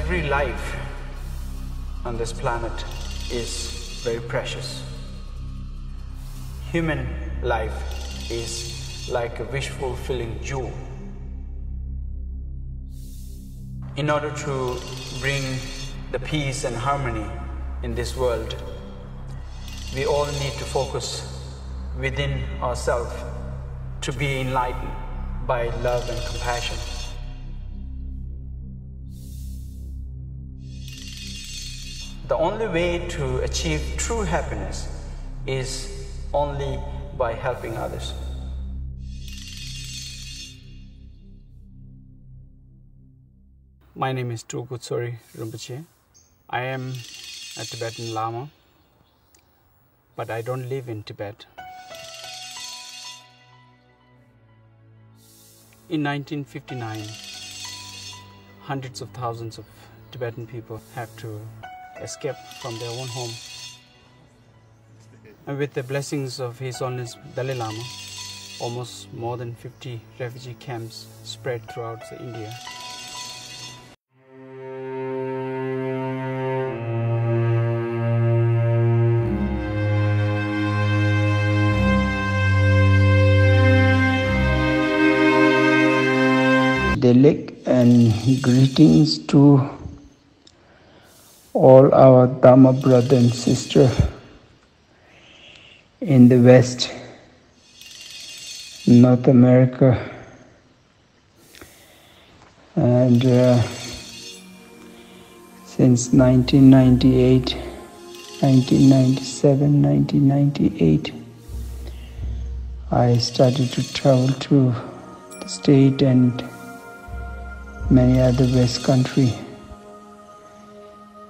every life on this planet is very precious. Human life is like a wish-fulfilling jewel. In order to bring the peace and harmony in this world, we all need to focus within ourselves to be enlightened by love and compassion. The only way to achieve true happiness is only by helping others. My name is Guru Tsori Rinpoche. I am a Tibetan Lama, but I don't live in Tibet. In 1959, hundreds of thousands of Tibetan people have to escape from their own home. And with the blessings of His Holiness Dalai Lama, almost more than 50 refugee camps spread throughout India. Delik and greetings to all our Dhamma brother and sister in the West, North America, and since 1998, 1997, 1998, I started to travel to the state and many other West country,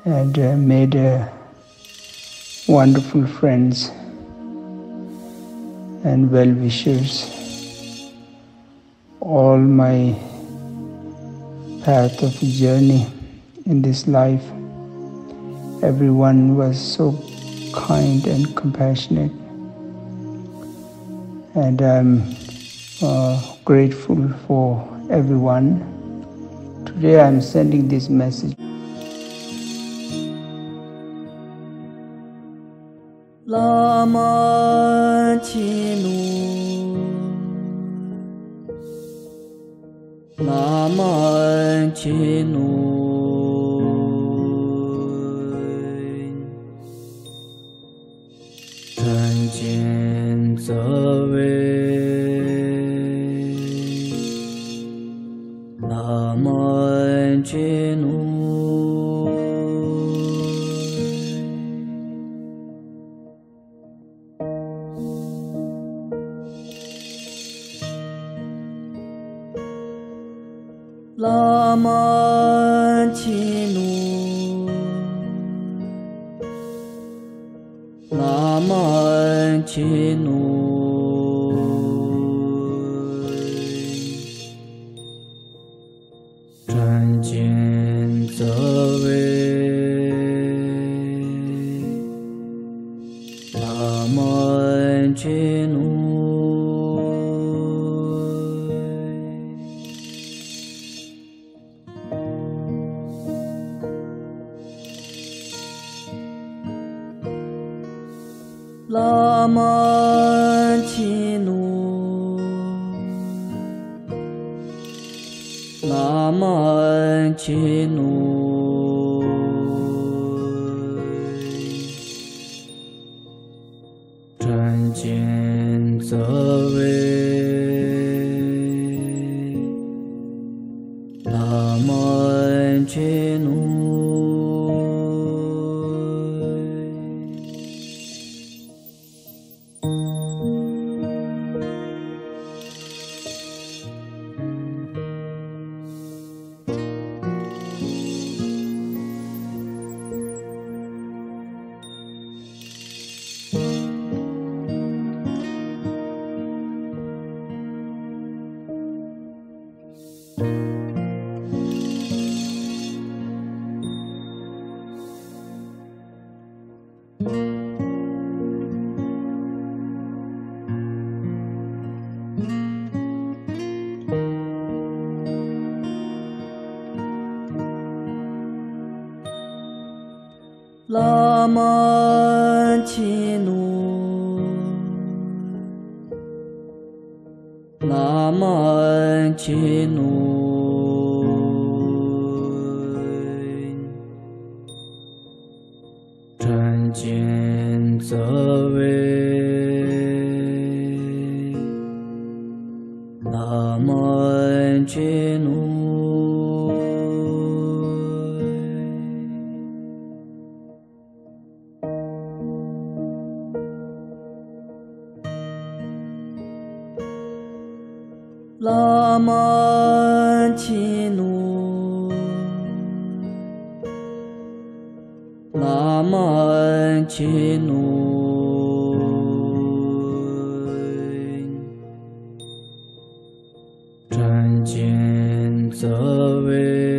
and made wonderful friends and well-wishers. All my path of journey in this life, everyone was so kind and compassionate, and I'm grateful for everyone. Today I'm sending this message. Lama Chinu, Lama Chinu, Tanjin Zawe, Lama Chinu. Lama Chinu, Lama Chinu, Tanjin Zawe, Lama Chinu. Lama Chinu, Lama Chinu, Tanjin Zawe, Lama Chinu. 拉玛齐努，拉玛齐努，真见则为，拉玛齐努。拉玛齐努，拉玛齐努，真见则为。